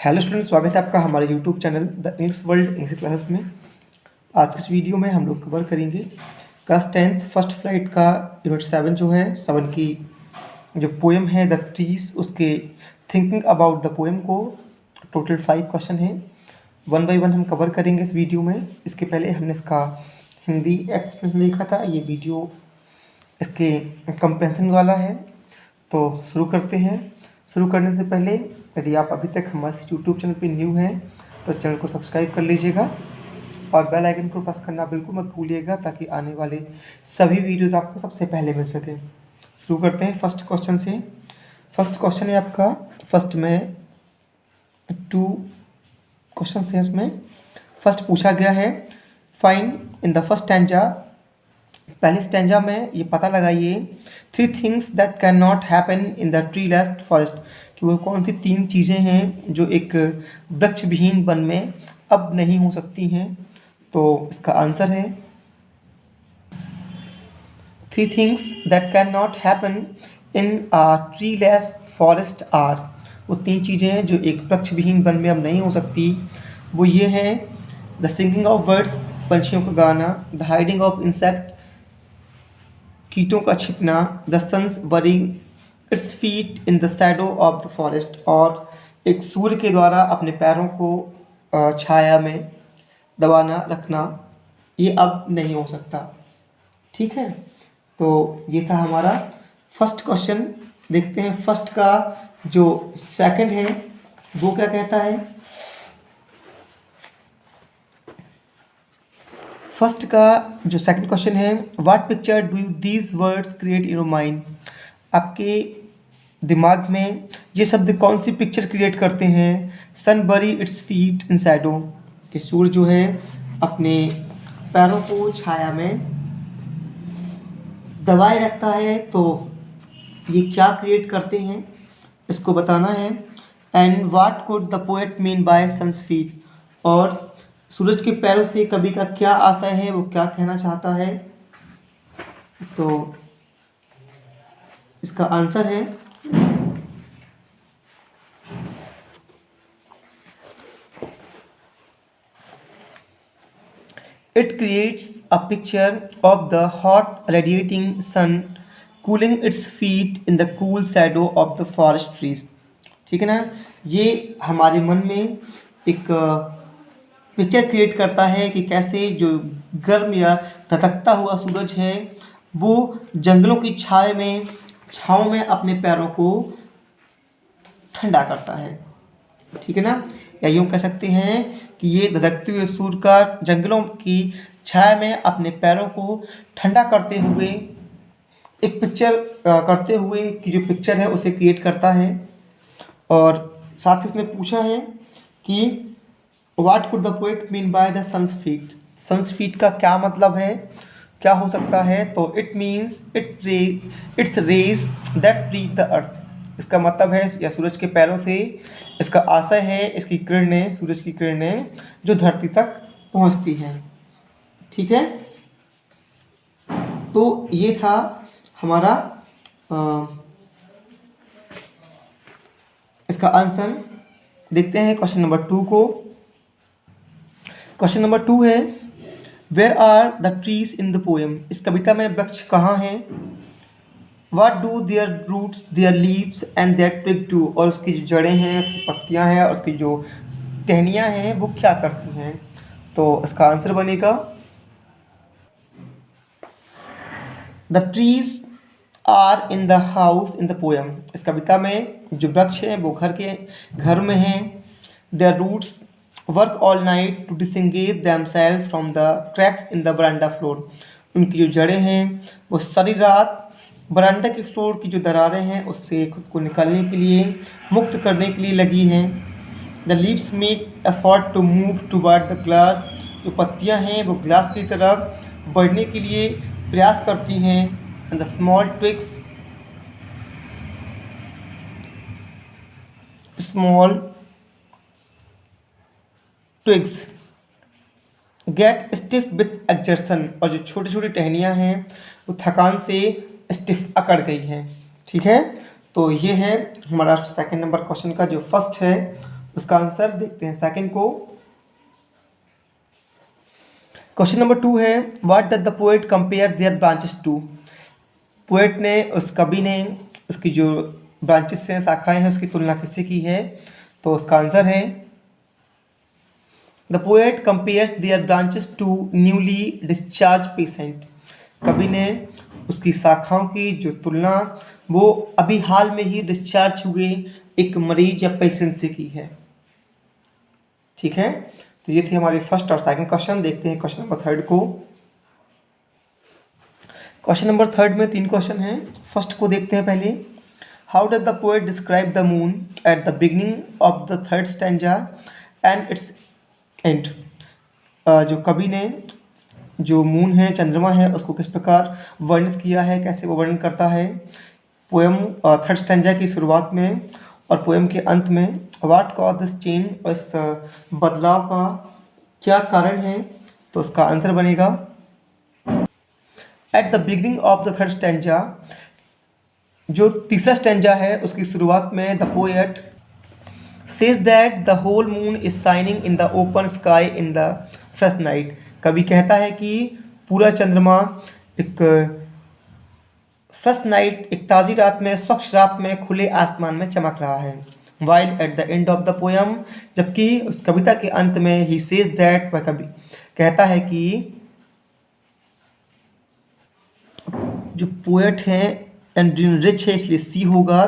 Hello student, स्वागत है आपका हमारे YouTube channel the English world English classes में। आज की इस वीडियो में हम लोग कवर करेंगे क्लास 10th फर्स्ट फ्लाइट का यूनिट 7 जो है 7 की जो पोएम है द ट्रीज, उसके थिंकिंग अबाउट द पोएम को टोटल 5 क्वेश्चन हैं। 1 बाय 1 हम कवर करेंगे इस वीडियो में। इसके पहले हमने इसका हिंदी एक्सप्रेशन लिखा था, ये वीडियो इसके कंप्रेंशन वाला है। तो शुरू करते हैं। शुरू करने से पहले यदि आप अभी तक हमारे यूट्यूब चैनल पे न्यू हैं तो चैनल को सब्सक्राइब कर लीजिएगा और बेल आइकन को प्रेस करना बिल्कुल मत भूलिएगा ताकि आने वाले सभी वीडियोज़ आपको सबसे पहले मिल सकें। शुरू करते हैं फर्स्ट क्वेश्चन से। फर्स्ट क्वेश्चन है आपका, फर्स्ट में 2 क्वेश्चन है। इसमें फर्स्ट पूछा गया है find in the first stanza. पहले स्टैंजा में ये पता लगाइए 3 things that can not happen in the treeless forest, कि वो कौन सी 3 चीज़ें हैं जो एक वृक्ष विहीन वन में अब नहीं हो सकती हैं। तो इसका आंसर है 3 things that can not happen in a treeless forest are. वो 3 चीज़ें हैं जो एक वृक्ष विहीन वन में अब नहीं हो सकती। वो ये हैं द सिंगिंग ऑफ बर्ड्स, पंछियों का गाना, द हाइडिंग ऑफ इंसेक्ट, कीटों का छिपना, the sun's bring its feet in the shadow of the forest, और एक सूर्य के द्वारा अपने पैरों को छाया में दबाना रखना, ये अब नहीं हो सकता। ठीक है, तो ये था हमारा फर्स्ट क्वेश्चन। देखते हैं फर्स्ट का जो सेकंड है वो क्या कहता है। फर्स्ट का जो सेकंड क्वेश्चन है, what picture do these words create in your mind. आपके दिमाग में ये शब्द कौन सी पिक्चर क्रिएट करते हैं। सन बरी इट्स फीट इन शैडो, कि सूर्य जो है अपने पैरों को छाया में दबाए रखता है, तो ये क्या क्रिएट करते हैं इसको बताना है। And what could the poet mean by sun's feet, और सूरज के पैरों से कवि का क्या आशय है, वो क्या कहना चाहता है। तो इसका आंसर है it creates a picture of the hot radiating sun cooling its feet in the cool shadow of the forest trees. ठीक है ना, ये हमारे मन में एक पिक्चर क्रिएट करता है कि कैसे जो गर्म या धधकता हुआ सूरज है वो जंगलों की छाँव में अपने पैरों को ठंडा करता है। ठीक है ना, या यूँ कह सकते हैं कि ये धधकते हुए सूर्य का जंगलों की छाया में अपने पैरों को ठंडा करते हुए एक पिक्चर करते हुए कि जो पिक्चर है उसे क्रिएट करता है। और साथ ही उसने पूछा है कि what could the poet mean by the sun's feet. Sun's feet का क्या मतलब है, क्या हो सकता है। तो it means its rays that reach the earth. इसका मतलब है या सूरज के पैरों से इसका आशय है इसकी किरणें, सूरज की किरणें जो धरती तक पहुंचती हैं। ठीक है, तो ये था हमारा इसका आंसर। देखते हैं क्वेश्चन नंबर 2 को। क्वेश्चन नंबर 2 है where are the trees in the poem. इस कविता में वृक्ष कहाँ हैं। What do their roots their leaves and their twig do, और उसकी जो जड़ें हैं, उसकी पत्तियाँ हैं और उसकी जो टहनियाँ हैं वो क्या करती हैं। तो इसका आंसर बनेगा the trees are in the house in the poem. इस कविता में जो वृक्ष हैं वो घर में हैं। Their roots work all night to disengage themselves from the cracks in the veranda floor. उनकी जो जड़ें हैं वो सारी रात बरांडा के फ्लोर की जो दरारें हैं उससे खुद को निकालने के लिए, मुक्त करने के लिए लगी हैं। The leaves make effort to move toward the glass. जो पत्तियां हैं वो ग्लास की तरफ बढ़ने के लिए प्रयास करती हैं। And the small twigs get stiff with exertion, और जो छोटी छोटी टहनियाँ हैं वो थकान से स्टिफ अकड़ गई हैं। ठीक है, तो ये है हमारा सेकंड नंबर क्वेश्चन का जो फर्स्ट है उसका आंसर देखते हैं सेकंड को। क्वेश्चन नंबर 2 है, what does the poet compare their branches to. Poet ने, उस कवि ने उसकी जो ब्रांचेस हैं, शाखाएं हैं, उसकी तुलना किससे की है? तो उसका आंसर है the poet compares their branches to newly discharge patient. कवि ने उसकी शाखाओं की जो तुलना वो अभी हाल में ही डिस्चार्ज हुए एक मरीज या पेशेंट से की है। ठीक है, तो ये थे हमारे फर्स्ट और सेकंड क्वेश्चन। देखते हैं क्वेश्चन नंबर 3 को। क्वेश्चन नंबर 3 में 3 क्वेश्चन हैं। फर्स्ट को देखते हैं पहले। How does the poet describe the moon eight the beginning of the third stanza and it's and. जो कवि ने जो मून है, चंद्रमा है, उसको किस प्रकार वर्णित किया है, कैसे वो वर्णन करता है पोएम थर्ड स्टैंजा की शुरुआत में और पोएम के अंत में। व्हाट कॉज दिस चेंज, इस बदलाव का क्या कारण है? तो उसका आंसर बनेगा at the beginning of the third stanza. जो तीसरा स्टैंजा है उसकी शुरुआत में the poet says that the whole moon is shining in the open sky in the fresh night. कवि कहता है कि पूरा चंद्रमा एक फ्रेश नाइट, एक ताज़ी रात में, स्वच्छ रात में, खुले आसमान में चमक रहा है। While at the end of the poem, जबकि उस कविता के अंत में ही सेज दैट, वह कवि कहता है कि जो पोएट है एंड रिच है इसलिए सी होगा।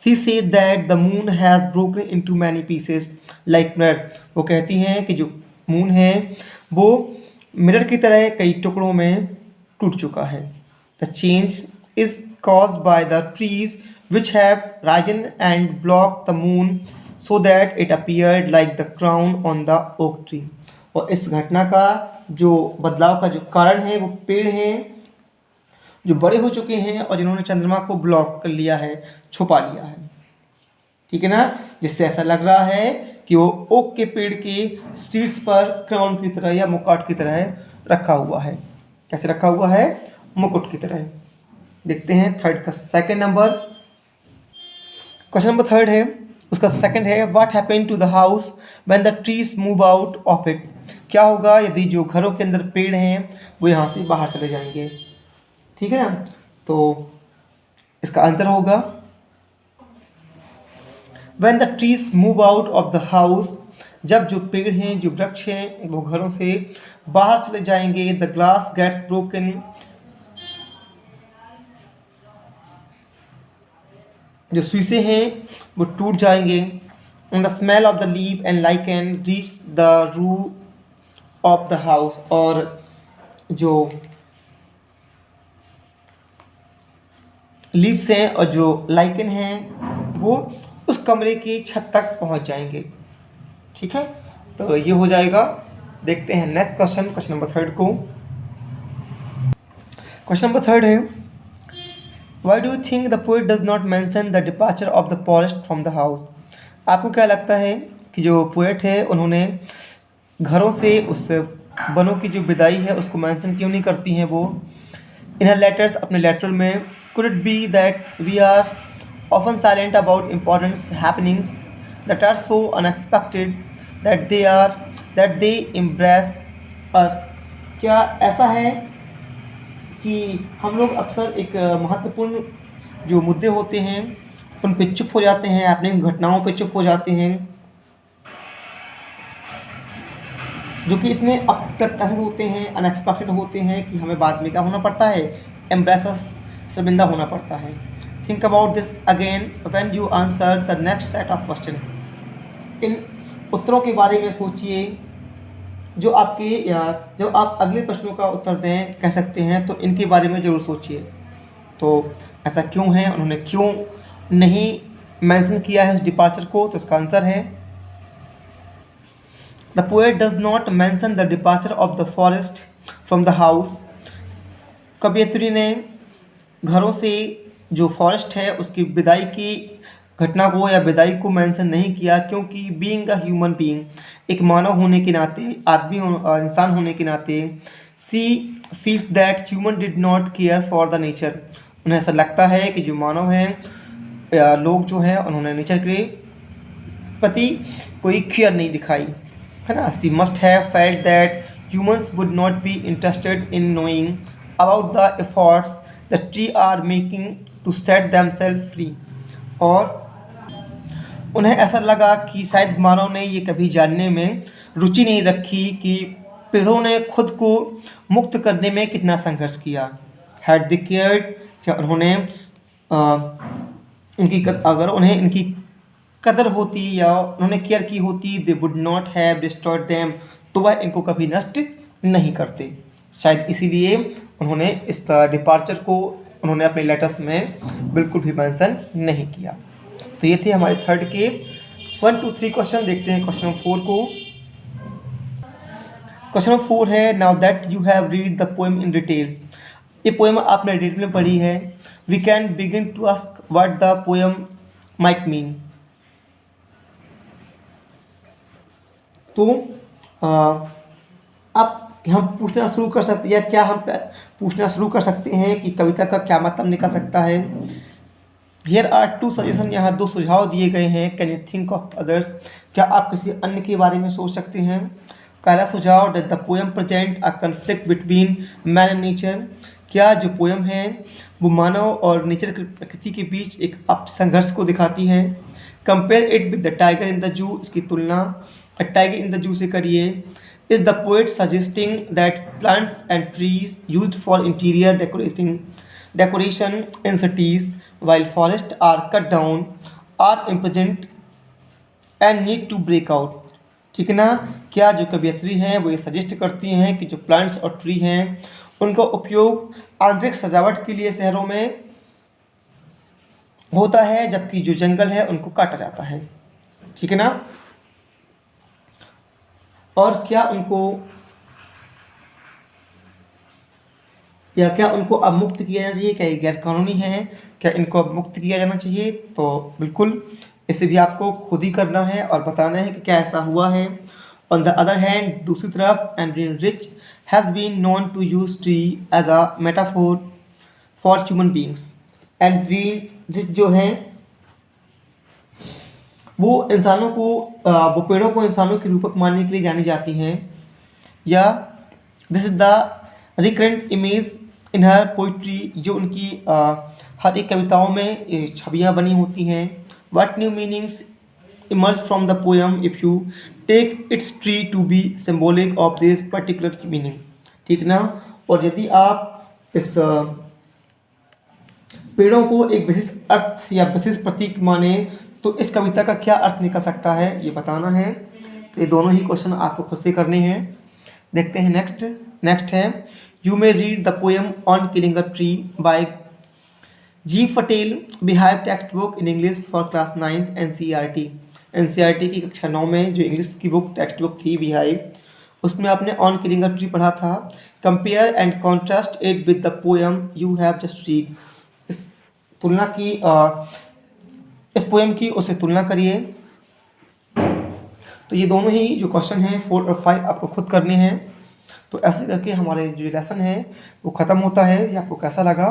She says that the moon has broken into many pieces like mirror. वो कहती हैं कि जो मून है वो मिरर की तरह कई टुकड़ों में टूट चुका है। The change is caused by the trees which have risen and blocked the moon so that it appeared like the crown on the oak tree। और इस घटना का जो बदलाव का जो कारण है वो पेड़ हैं जो बड़े हो चुके हैं और जिन्होंने चंद्रमा को ब्लॉक कर लिया है, छुपा लिया है। ठीक है ना, जिससे ऐसा लग रहा है कि वो ओक के पेड़ के शीर्ष पर क्राउन की तरह या मुकुट की तरह रखा हुआ है। कैसे रखा हुआ है? मुकुट की तरह। देखते हैं थर्ड का सेकंड नंबर। क्वेश्चन नंबर 3 है, उसका सेकंड है what happened to the house when the trees move out of it. क्या होगा यदि जो घरों के अंदर पेड़ हैं वो यहाँ से बाहर चले जाएंगे? ठीक है ना, तो इसका आंसर होगा when the trees move out of the house. जब जो पेड़ हैं, जो वृक्ष हैं, वो घरों से बाहर चले जाएंगे। द ग्लास गेट्स ब्रोकन, जो शीशे हैं वो टूट जाएंगे। The smell of the leave and lichen reach the roof of the house. और जो लीव्स हैं और जो लाइकन हैं वो उस कमरे की छत तक पहुंच जाएंगे। ठीक है, तो ये हो जाएगा। देखते हैं नेक्स्ट क्वेश्चन, क्वेश्चन नंबर 3 को। क्वेश्चन नंबर 3 है Why do you think the poet does not mention the departure of the forest from the house? आपको क्या लगता है कि जो पोएट है उन्होंने घरों से उस वनों की जो विदाई है उसको मेंशन क्यों नहीं करती हैं वो इन हर लेटर्स, अपने लेटर में? Could it be that we are often silent about important happenings that are so unexpected that they embrace us? क्या ऐसा है कि हम लोग अक्सर एक महत्वपूर्ण जो मुद्दे होते हैं उन पे चुप हो जाते हैं, अपनी घटनाओं पे चुप हो जाते हैं जो कि इतने अप्रत्याशित होते हैं, अनएक्सपेक्टेड होते हैं कि हमें बाद में क्या होना पड़ता है? एम्ब्रेस, शर्मिंदा होना पड़ता है। Think about this again when you answer the next set of question. इन उत्तरों के बारे में सोचिए जो आपके, या जब आप अगले प्रश्नों का उत्तर दें कह सकते हैं, तो इनके बारे में ज़रूर सोचिए। तो ऐसा क्यों है, उन्होंने क्यों नहीं मेंशन किया है इस डिपार्चर को? तो इसका आंसर है the poet does not mention the departure of the forest from the house. कवयित्री ने घरों से जो फॉरेस्ट है उसकी विदाई की घटना को या विदाई को मेंशन नहीं किया, क्योंकि बीइंग अ ह्यूमन बीइंग, एक मानव होने के नाते, आदमी इंसान होने के नाते, she feels that human did not care for the nature. उन्हें ऐसा लगता है कि जो मानव हैं या लोग जो हैं उन्होंने नेचर के प्रति कोई केयर नहीं दिखाई, है ना। She must have felt that humans would not be interested in knowing about the efforts the tree are making to set themselves free. और उन्हें ऐसा लगा कि शायद मानव ने ये कभी जानने में रुचि नहीं रखी कि पेड़ों ने खुद को मुक्त करने में कितना संघर्ष किया। हैड दे केयर्ड, क्या उन्होंने अगर उन्हें इनकी कदर होती या उन्होंने केयर की होती, they would not have destroyed them, तो वह इनको कभी नष्ट नहीं करते। शायद इसीलिए उन्होंने इस डिपार्चर को उन्होंने अपने लेटर्स में बिल्कुल भी मेंशन नहीं किया। तो ये थे हमारे थर्ड के 1 2 3 क्वेश्चन। देखते हैं क्वेश्चन नंबर 4 को। क्वेश्चन नंबर 4 है, now that you have read the poem in detail. ये पोएम आपने डिटेल में पढ़ी है। We can begin to ask what the poem might mean. तो अब हम पूछना शुरू कर सकते हैं, या क्या हम पूछना शुरू कर सकते हैं कि कविता का क्या मतलब निकल सकता है। हियर आर 2 सजेशन, यहाँ 2 सुझाव दिए गए हैं। Can you think of others, क्या आप किसी अन्य के बारे में सोच सकते हैं। पहला सुझाव, that the poem present a conflict between man and nature, क्या जो पोएम है वो मानव और नेचर की प्रकृति के बीच एक संघर्ष को दिखाती है। Compare it with the tiger in the zoo, इसकी तुलना टाइगर इन द जू से करिए। Is the poet suggesting that plants and trees used for interior decoration in cities while forests are cut down are imprisoned and need to break out। ठीक है ना। क्या जो कवियत्री हैं वो ये सजेस्ट करती हैं कि जो प्लांट्स और ट्री हैं उनका उपयोग आंतरिक सजावट के लिए शहरों में होता है, जबकि जो जंगल है उनको काटा जाता है। ठीक है ना। और क्या उनको अब मुक्त किया जाना चाहिए, क्या ये गैर कानूनी है, क्या इनको अब मुक्त किया जाना चाहिए। तो बिल्कुल इसे भी आपको खुद ही करना है और बताना है कि क्या ऐसा हुआ है। ऑन द अदर हैंड, दूसरी तरफ, Adrienne Rich has been known to use tree as a metaphor for human beings. Adrienne Rich जो है वो पेड़ों को इंसानों के रूपक मानने के लिए जानी जाती हैं। या this is the recurrent image in her poetry, जो उनकी हर एक कविताओं में छवियाँ बनी होती हैं। What new meanings emerge from the poem if you take its tree to be symbolic of this particular meaning. ठीक ना। और यदि आप इस पेड़ों को एक विशिष्ट अर्थ या विशिष्ट प्रतीक माने तो इस कविता का क्या अर्थ निकल सकता है, ये बताना है। तो ये दोनों ही क्वेश्चन आपको खुद से करने हैं। देखते हैं नेक्स्ट है, you may read the poem on killing a tree by G Patel, Bihar text book in English for class 9 NCERT की कक्षा 9 में जो इंग्लिश की बुक टेक्स्ट बुक थी बिहार, उसमें आपने ऑन किलिंग अ ट्री पढ़ा था। Compare and contrast it with the poem you have just read. इस तुलना की इस पोएम की उससे तुलना करिए। तो ये दोनों ही जो क्वेश्चन हैं 4 और 5 आपको खुद करने हैं। तो ऐसे करके हमारे जो लेसन है वो ख़त्म होता है। ये आपको कैसा लगा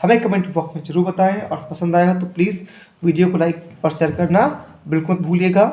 हमें कमेंट बॉक्स में ज़रूर बताएं, और पसंद आया तो प्लीज़ वीडियो को लाइक और शेयर करना बिल्कुल मत भूलिएगा।